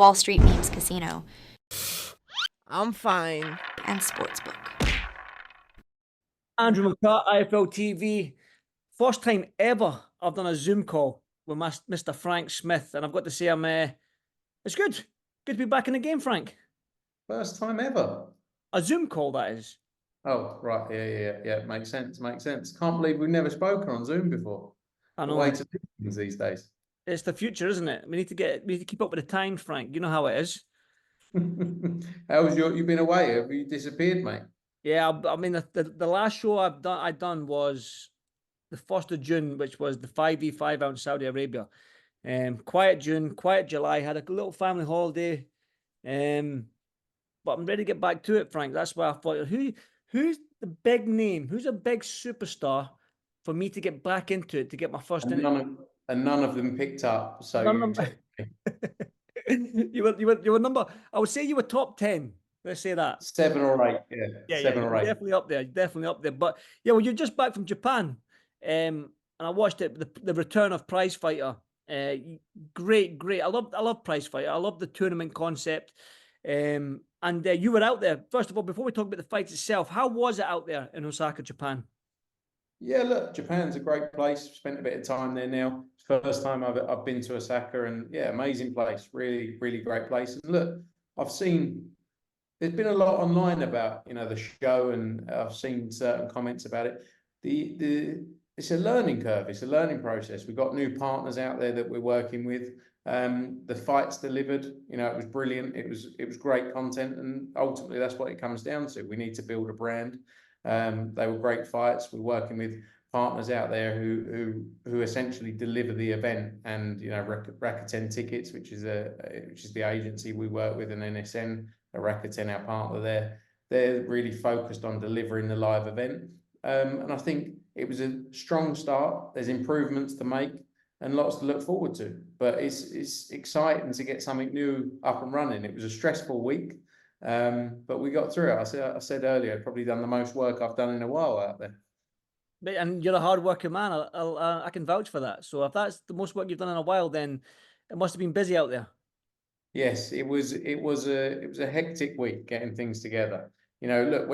Wall Street Memes Casino, I'm fine. and Sportsbook. Andrew McCart, IFLTV. First time ever I've done a Zoom call with Mr. Frank Smith, and I've got to say it's good. Good to be back in the game, Frank. First time ever. A Zoom call, that is. Oh, right. Yeah. Makes sense. Can't believe we've never spoken on Zoom before. I The know. way to do things these days. It's the future, isn't it? We need to keep up with the times, Frank. You know how it is. How was you've been away? Have you disappeared, mate? Yeah, I mean the last show I done was the 1st of June, which was the 5v5 out in Saudi Arabia. Quiet June, quiet July, had a little family holiday. But I'm ready to get back to it, Frank. That's why I thought, who's the big name? Who's a big superstar for me to get back into it, to get my first And none of them picked up. So you were number. I would say you were top 10. Let's say that 7 or 8. Yeah, 7 or 8. Definitely up there. Definitely up there. But yeah, well, you're just back from Japan, and I watched it. The return of Prize Fighter. Great. I love Prize Fighter. I love the tournament concept. And you were out there. First of all, before we talk about the fight itself, how was it out there in Osaka, Japan? Yeah, look, Japan's a great place. Spent a bit of time there now. First time I've been to Osaka, and yeah, amazing place. Really great place. And look, I've seen there's been a lot online about the show, and I've seen certain comments about it. It's a learning curve. It's a learning process. We've got new partners out there that we're working with. The fights delivered, it was brilliant. It was great content, and ultimately that's what it comes down to. We need to build a brand. They were great fights. We're working with partners out there who essentially deliver the event, and Rakuten Tickets, which is the agency we work with, and NSN, Rakuten, our partner there. They're really focused on delivering the live event, and I think it was a strong start. There's improvements to make and lots to look forward to, but it's exciting to get something new up and running. It was a stressful week, but we got through it. I said earlier, I've probably done the most work I've done in a while out there. And you're a hard working man. I can vouch for that. So if that's the most work you've done in a while, then it must have been busy out there. Yes, it was a hectic week getting things together. Look,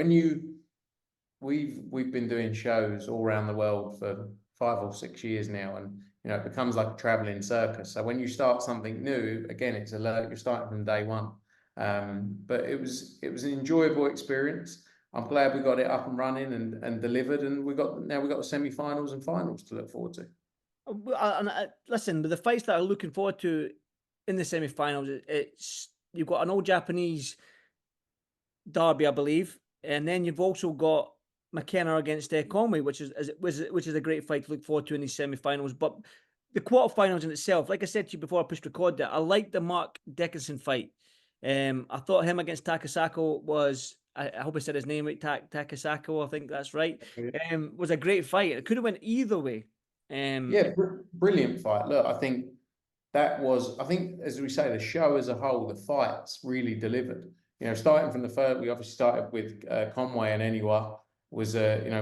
we've been doing shows all around the world for 5 or 6 years now, and it becomes like a traveling circus. So when you start something new, again, it's alert. You're starting from day one. But it was an enjoyable experience. I'm glad we got it up and running and delivered, and we got the semi-finals and finals to look forward to. Listen, the fights that I'm looking forward to in the semi-finals, you've got an old Japanese derby, I believe, and then you've also got McKenna against Conway, which is a great fight to look forward to in these semi-finals. But the quarterfinals in itself, like I said to you before I pushed record there, I like the Mark Dickinson fight. I thought him against Takasako was, I hope I said his name right, Takasako, I think that's right. Was a great fight. It could have went either way. Yeah, brilliant fight. Look, I think as we say, the show as a whole, the fights really delivered. Starting from the first, we obviously started with Conway, and Eniwa was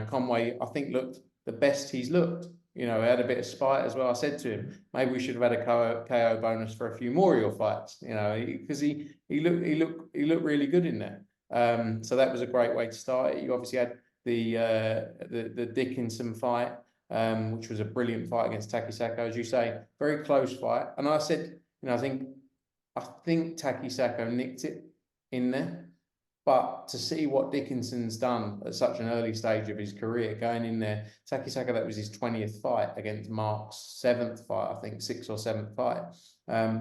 Conway, I think, looked the best he's looked. He had a bit of spite as well. I said to him, maybe we should have had a KO bonus for a few more of your fights, because he looked really good in there. So that was a great way to start it. You obviously had the Dickinson fight, which was a brilliant fight against Takisako, as you say, very close fight. And I said, I think Takisako nicked it in there. But to see what Dickinson's done at such an early stage of his career, going in there, Takisaka, that was his 20th fight against Mark's 7th fight, I think, 6th or 7th fight.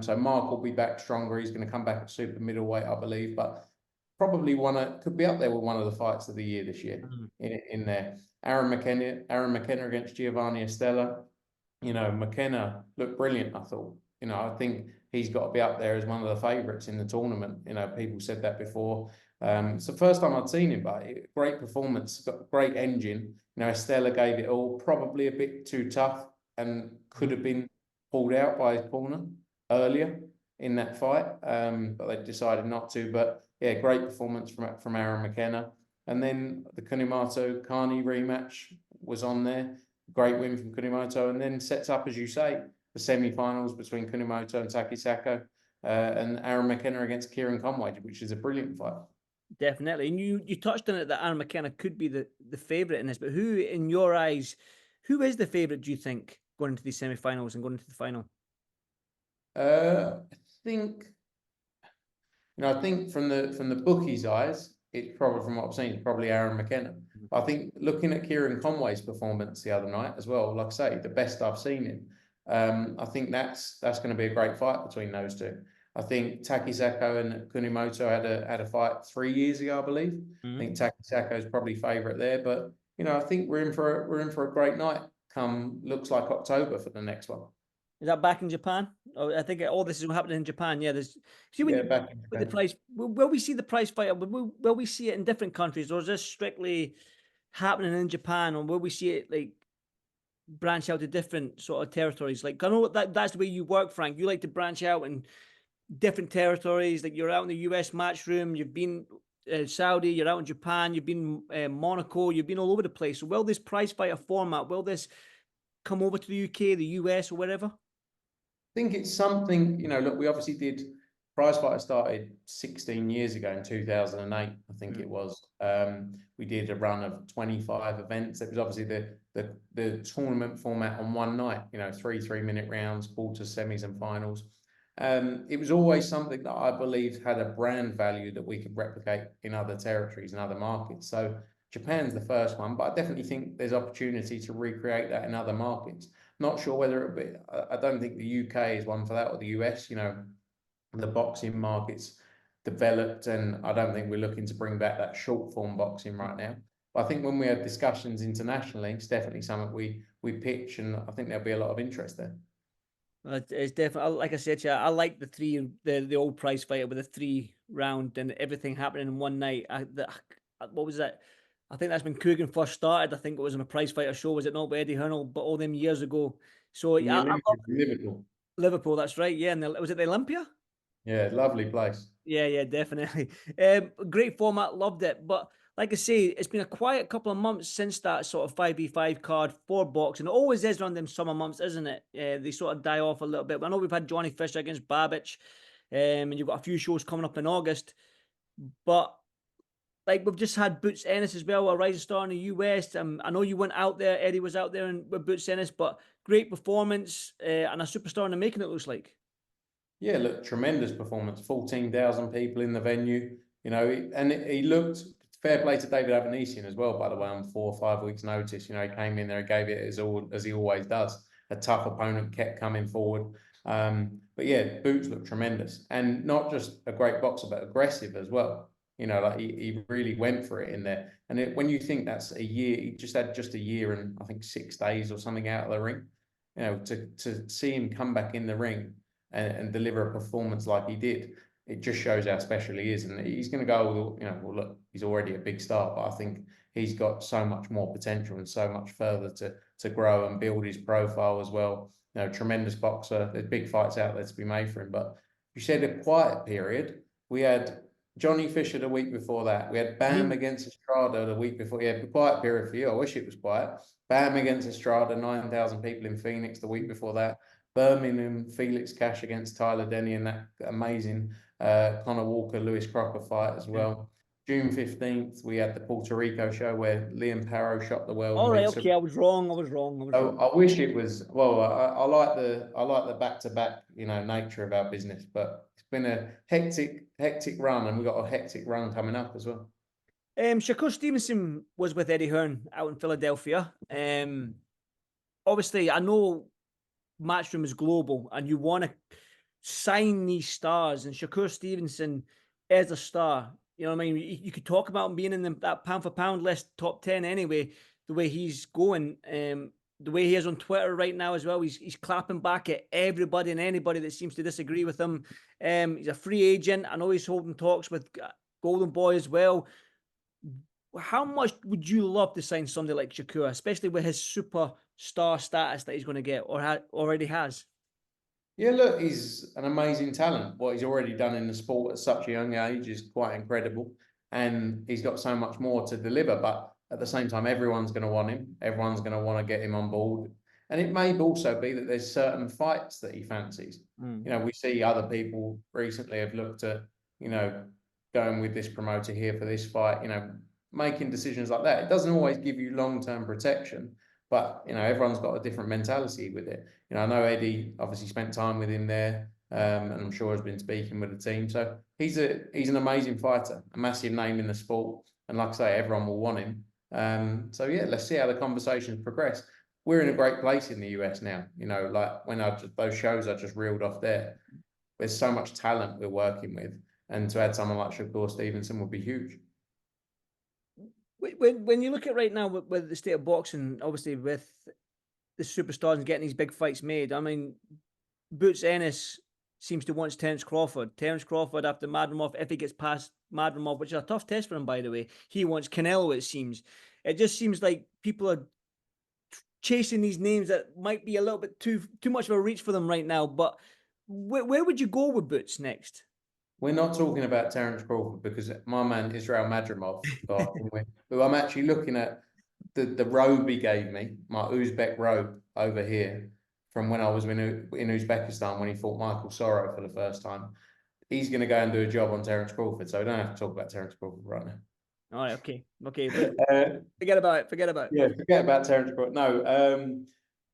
So Mark will be back stronger. He's going to come back at super middleweight, I believe, but probably could be up there with one of the fights of the year this year in there. Aaron McKenna against Giovanni Estella. McKenna looked brilliant, I thought. I think he's got to be up there as one of the favourites in the tournament. People said that before. It's the first time I'd seen him, but great performance, got a great engine. Estella gave it all, probably a bit too tough, and could have been pulled out by his corner earlier in that fight, but they decided not to. But yeah, great performance from Aaron McKenna. And then the Kunimoto-Carney rematch was on there. Great win from Kunimoto, and then sets up, as you say, the semi-finals between Kunimoto and Takisako. and Aaron McKenna against Kieran Conway, which is a brilliant fight. Definitely. And you touched on it that Aaron McKenna could be the favourite in this, but who, in your eyes, who is the favourite, do you think, going into these semi-finals and going into the final? I think, I think from the bookies' eyes, it's probably, from what I've seen, it's probably Aaron McKenna. I think looking at Kieran Conway's performance the other night as well, like I say, the best I've seen him. I think that's going to be a great fight between those two. I think Takisako and Kunimoto had a fight 3 years ago, I believe. I think Takisako is probably favourite there, but I think we're in for a great night. Come looks like October for the next one. Is that back in Japan? Oh, I think all this is happening in Japan. Yeah, there's. See, when back in with the Japan. price, will we see the price fight? Will we see it in different countries, or is this strictly happening in Japan, or will we see it like branch out to different sort of territories? Like, I know that's the way you work, Frank. You like to branch out in different territories. Like, you're out in the US match room. You've been Saudi. You're out in Japan. You've been Monaco. You've been all over the place. So, will this prize fighter format? Will this come over to the UK, the US, or wherever? I think it's something, look, we obviously did, prize fighter started 16 years ago in 2008, I think it was. We did a run of 25 events. It was obviously the tournament format on one night, 3-3-minute rounds, quarters, semis and finals. It was always something that I believed had a brand value that we could replicate in other territories and other markets. So Japan's the first one, but I definitely think there's opportunity to recreate that in other markets. Not sure whether it'll be, I don't think the UK is one for that, or the US. The boxing market's developed, and I don't think we're looking to bring back that short form boxing right now. But I think when we have discussions internationally, it's definitely something we pitch, and I think there'll be a lot of interest there. It's definitely, like I said to you, I like the old prize fighter with the 3-round and everything happening in one night. What was that? I think that's when Coogan first started. I think it was on a prize fighter show, was it not, with Eddie Hearn, but all them years ago. So In the Olympics in Liverpool. Liverpool, that's right. Yeah, and was it the Olympia? Yeah, lovely place. Yeah, definitely. Great format, loved it. But like I say, it's been a quiet couple of months since that sort of 5v5 card for boxing. It always is around them summer months, isn't it? They sort of die off a little bit. I know we've had Johnny Fisher against Babbage, and you've got a few shows coming up in August. But like, we've just had Boots Ennis as well, a rising star in the US. I know you went out there, Eddie was out there with Boots Ennis, but great performance and a superstar in the making, it looks like. Yeah, look, tremendous performance. 14,000 people in the venue, and he looked, fair play to David Avanesian as well, by the way, on 4 or 5 weeks' notice. He came in there and gave it as he always does. A tough opponent kept coming forward. But yeah, Boots looked tremendous, and not just a great boxer, but aggressive as well. Like he really went for it in there. And when you think that's a year, he just had a year and I think 6 days or something out of the ring. To see him come back in the ring and deliver a performance like he did, it just shows how special he is. And he's going to go, well, look, he's already a big star, but I think he's got so much more potential and so much further to grow and build his profile as well. Tremendous boxer. There's big fights out there to be made for him. But you said a quiet period. We had Johnny Fisher the week before that. We had Bam against Estrada the week before. Yeah, quiet period for you. I wish it was quiet. Bam against Estrada, 9,000 people in Phoenix the week before that. Birmingham, Felix Cash against Tyler Denny in that amazing Conor Walker, Lewis Crocker fight as well. June 15th, we had the Puerto Rico show where Liam Parrow shot the world. All right, okay, I was wrong. I wish it was. Well, I like the back-to-back, nature of our business, but it's been a hectic run, and we've got a hectic run coming up as well. Shakur Stevenson was with Eddie Hearn out in Philadelphia. Obviously, I know Matchroom is global, and you want to sign these stars, and Shakur Stevenson is a star. You know what I mean? You could talk about him being in that pound for pound list, top 10 anyway, the way he's going. The way he is on Twitter right now as well, he's clapping back at everybody and anybody that seems to disagree with him. He's a free agent. I know he's holding talks with Golden Boy as well. How much would you love to sign somebody like Shakur, especially with his superstar status that he's going to get or already has? Yeah, look, he's an amazing talent. What he's already done in the sport at such a young age is quite incredible. And he's got so much more to deliver. But at the same time, everyone's going to want him. Everyone's going to want to get him on board. And it may also be that there's certain fights that he fancies. You know, we see other people recently have looked at, you know, going with this promoter here for this fight, you know, making decisions like that. It doesn't always give you long-term protection, but, you know, everyone's got a different mentality with it. You know, I know Eddie obviously spent time with him there, and I'm sure has been speaking with the team. So he's an amazing fighter, a massive name in the sport. And like I say, everyone will want him. So yeah, let's see how the conversations progress. We're in a great place in the US now. You know, like when those shows I just reeled off there, there's so much talent we're working with. And to add someone like Shakur Stevenson would be huge. When you look at right now with the state of boxing, obviously with the superstars and getting these big fights made, I mean, Boots Ennis seems to want Terence Crawford. Terence Crawford, after Madrimov, if he gets past Madrimov, which is a tough test for him, by the way, he wants Canelo, it seems. It just seems like people are chasing these names that might be a little bit too much of a reach for them right now. But where would you go with Boots next? We're not talking about Terence Crawford because my man Israel Madrimov, who I'm actually looking at the robe he gave me, my Uzbek robe over here from when I was in Uzbekistan when he fought Michael Sorrow for the first time. He's going to go and do a job on Terence Crawford, so we don't have to talk about Terence Crawford right now. All right, okay. Forget about it. Yeah, forget about Terence Crawford. No,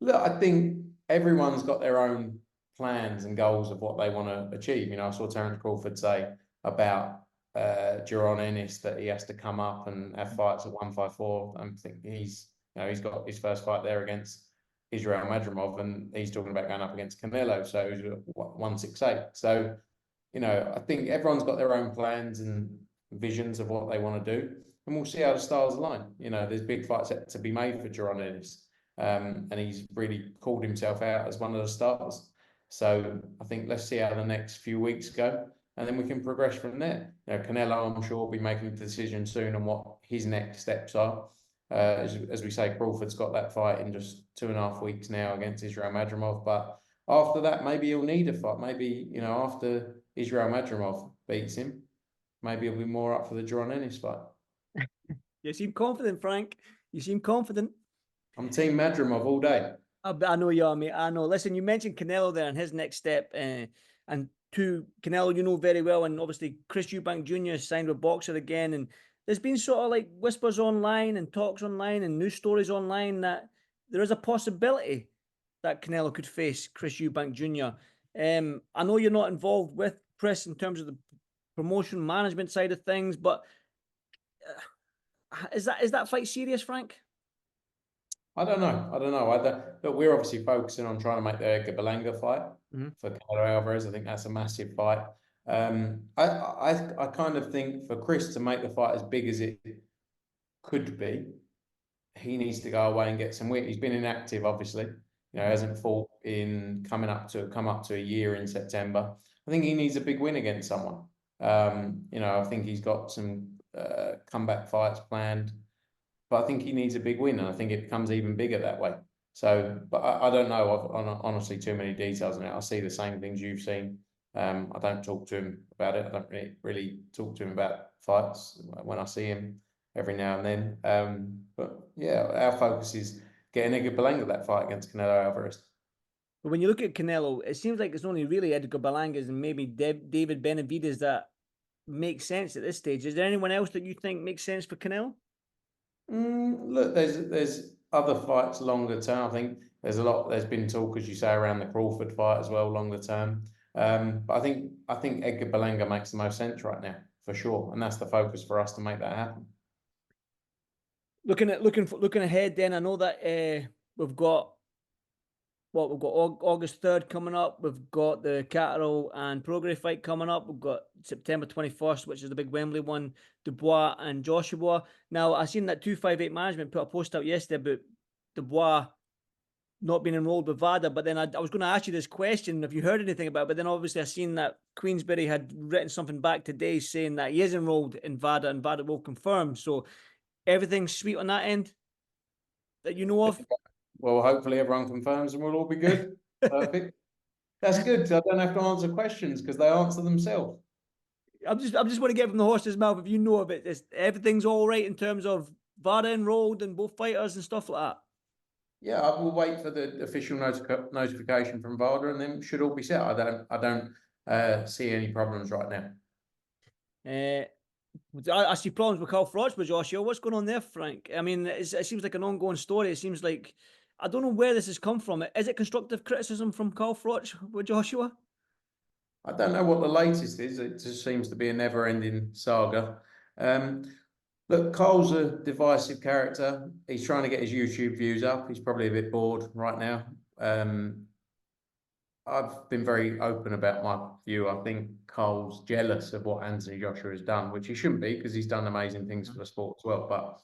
look, I think everyone's got their own plans and goals of what they want to achieve. You know, I saw Terence Crawford say about Ennis that he has to come up and have fights at 154. I think he's got his first fight there against Israel Madrimov, and he's talking about going up against Canelo, so he's 168. So, you know, I think everyone's got their own plans and visions of what they want to do, and we'll see how the stars align. You know, there's big fights to be made for Ennis, and he's really called himself out as one of the stars. So I think let's see how the next few weeks go, and then we can progress from there. You know, Canelo, I'm sure, will be making a decision soon on what his next steps are. As we say, Crawford's got that fight in just 2.5 weeks now against Israel Madrimov. But after that, maybe he'll need a fight. Maybe, you know, after Israel Madrimov beats him, maybe he'll be more up for the Ennis fight. You seem confident, Frank. You seem confident. I'm Team Madrimov all day. I know you are, mate. I know. Listen, you mentioned Canelo there and his next step. And to Canelo, you know very well. And obviously, Chris Eubank Jr. signed with Boxer again. And there's been sort of like whispers online and talks online and news stories online that there is a possibility that Canelo could face Chris Eubank Jr. I know you're not involved with Chris in terms of the promotion management side of things, but is that fight serious, Frank? I don't know. Look, we're obviously focusing on trying to make the Edgar Berlanga fight for Canelo Alvarez. I think that's a massive fight. I kind of think for Chris to make the fight as big as it could be, he needs to go away and get some win. He's been inactive, obviously. You know, hasn't fought come up to a year in September. I think he needs a big win against someone. You know, I think he's got some comeback fights planned, but I think he needs a big win, and I think it becomes even bigger that way. So, but I don't know. I've honestly too many details on it. I see the same things you've seen. I don't talk to him about it. I don't really talk to him about fights when I see him every now and then. But yeah, our focus is getting Edgar Berlanga that fight against Canelo Alvarez. But when you look at Canelo, it seems like it's only really Edgar Berlangas and maybe David Benavidez that make sense at this stage. Is there anyone else that you think makes sense for Canelo? Look, there's other fights longer term. I think there's been talk, as you say, around the Crawford fight as well, longer term. But I think Edgar Berlanga makes the most sense right now, for sure, and that's the focus for us to make that happen. Looking ahead, then I know that we've got August 3rd coming up. We've got the Catterall and Prograis fight coming up. We've got September 21st, which is the big Wembley one, Dubois and Joshua. Now, I seen that 258 management put a post out yesterday about Dubois not being enrolled with VADA, but then I was going to ask you this question, if you heard anything about it, but then obviously I seen that Queensberry had written something back today saying that he is enrolled in VADA and VADA will confirm. So everything's sweet on that end that you know of? Well, hopefully everyone confirms and we'll all be good. Perfect. That's good. I don't have to answer questions because they answer themselves. I'm just want to get from the horse's mouth if you know of it. Everything's all right in terms of VADA enrolled and both fighters and stuff like that. Yeah, I will wait for the official notification from VADA, and then should all be set. I don't see any problems right now. I see problems with Carl Froch with Joshua. What's going on there, Frank? I mean, it seems like an ongoing story. It seems like, I don't know where this has come from. Is it constructive criticism from Carl Froch with Joshua? I don't know what the latest is. It just seems to be a never-ending saga. Look, Cole's a divisive character. He's trying to get his YouTube views up. He's probably a bit bored right now. I've been very open about my view. I think Cole's jealous of what Anthony Joshua has done, which he shouldn't be because he's done amazing things for the sport as well. But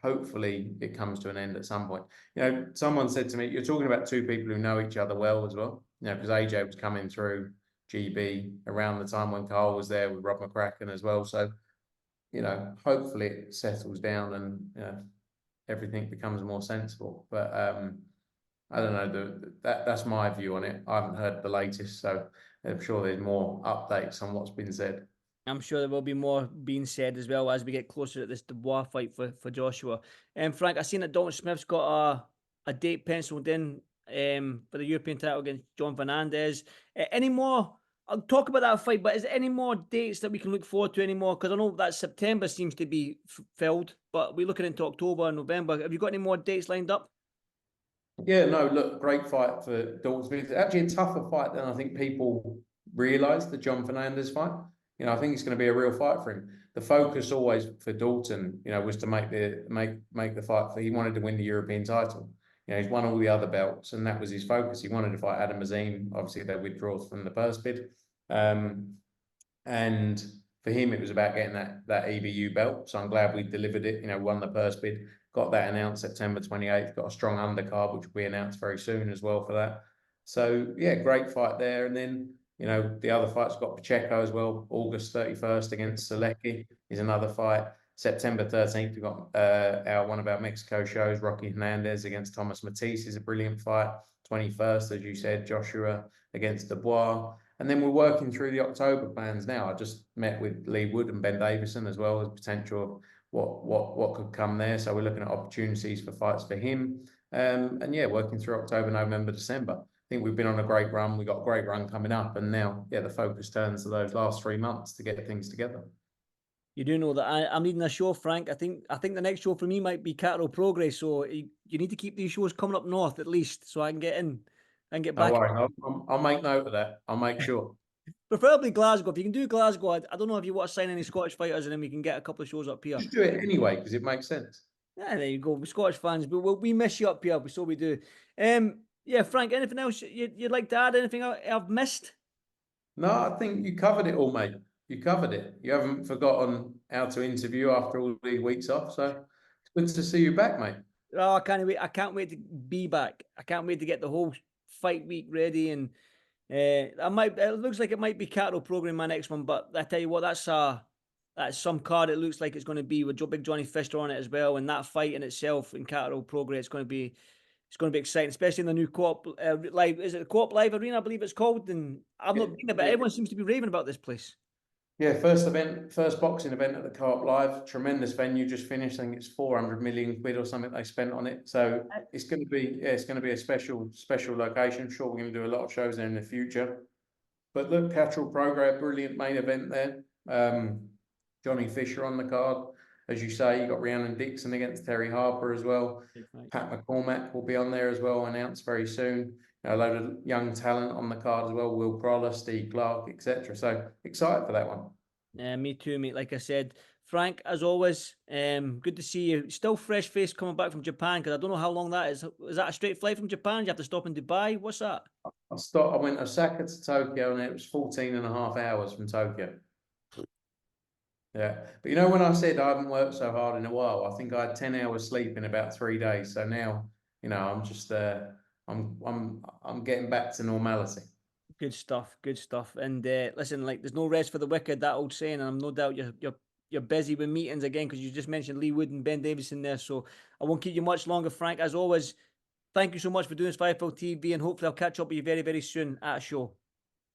hopefully it comes to an end at some point. You know, someone said to me, you're talking about two people who know each other well as well. You know, because AJ was coming through GB around the time when Cole was there with Rob McCracken as well. So, you know, hopefully it settles down and, you know, everything becomes more sensible. But I don't know, that's my view on it. I haven't heard the latest, so I'm sure there's more updates on what's been said. I'm sure there will be more being said as well as we get closer to this Dubois fight for Joshua. Frank, I seen that Dalton Smith's got a date penciled in for the European title against John Fernandez. Any more? I'll talk about that fight, but is there any more dates that we can look forward to anymore? Because I know that September seems to be filled, but we're looking into October and November. Have you got any more dates lined up? Yeah, no, look, great fight for Dalton Smith. It's actually a tougher fight than I think people realise, the John Fernandez fight. You know, I think it's going to be a real fight for him. The focus always for Dalton, you know, was to make the fight for, he wanted to win the European title. You know, he's won all the other belts, and that was his focus. He wanted to fight Adam Azim. Obviously, they withdraw from the purse bid. And for him, it was about getting that EBU belt. So I'm glad we delivered it, you know, won the purse bid, got that announced September 28th, got a strong undercard, which will be announced very soon as well for that. So, yeah, great fight there. And then, you know, the other fights got Pacheco as well. August 31st against Selecki is another fight. September 13th, we've got one of our Mexico shows, Rocky Hernandez against Thomas Matisse is a brilliant fight. 21st, as you said, Joshua against Dubois. And then we're working through the October plans now. I just met with Lee Wood and Ben Davison as well as potential of what could come there. So we're looking at opportunities for fights for him. And yeah, working through October, November, December. I think we've been on a great run. We've got a great run coming up. And now, yeah, the focus turns to those last 3 months to get things together. You do know that I'm leading a show, Frank. I think the next show for me might be Cattle Progress. So you need to keep these shows coming up north at least, so I can get in and get back. No worry, I'll make note of that. I'll make sure. Preferably Glasgow. If you can do Glasgow, I don't know if you want to sign any Scottish fighters, and then we can get a couple of shows up here. Just do it anyway because it makes sense. Yeah, there you go. We're Scottish fans, but we miss you up here, so we do. Yeah, Frank. Anything else you'd like to add? Anything I've missed? No, I think you covered it all, mate. You covered it. You haven't forgotten how to interview after all these weeks off. So it's good to see you back, mate. Oh, I can't wait. I can't wait to be back. I can't wait to get the whole fight week ready. And it looks like it might be Cattle Program my next one. But I tell you what, that's some card. It looks like it's going to be with Big Johnny Fister on it as well. And that fight in itself in Cattle Program, it's going to be exciting, especially in the new Co-op Live. Is it the Co-op Live Arena? I believe it's called. And I've not been there, but everyone seems to be raving about this place. Yeah, first boxing event at the Co-op Live. Tremendous venue, just finished. I think it's 400 million quid or something they spent on it. So it's going to be a special location. I'm sure we're going to do a lot of shows there in the future. But look, Cattle Program, brilliant main event there. Johnny Fisher on the card. As you say, you got Rhiannon Dixon against Terry Harper as well. Pat McCormack will be on there as well, announced very soon. A load of young talent on the card as well. Will Prowler, Steve Clark, etc. So excited for that one. Yeah, me too, mate. Like I said, Frank, as always, good to see you. Still fresh face coming back from Japan, because I don't know how long that is. Is that a straight flight from Japan? You have to stop in Dubai? What's that? I went Osaka to Tokyo, and it was 14.5 hours from Tokyo. Yeah, but you know, when I said I haven't worked so hard in a while, I think I had 10 hours sleep in about 3 days. So now, you know, I'm just I'm getting back to normality. Good stuff. And listen, like, there's no rest for the wicked, that old saying, and I'm no doubt you're busy with meetings again, because you just mentioned Lee Wood and Ben Davison there. So I won't keep you much longer, Frank. As always, thank you so much for doing this for IFLTV, and hopefully I'll catch up with you very, very soon at a show.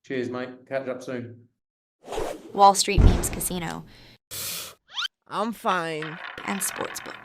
Cheers, mate. Catch up soon. Wall Street Memes Casino. I'm fine. And Sportsbook.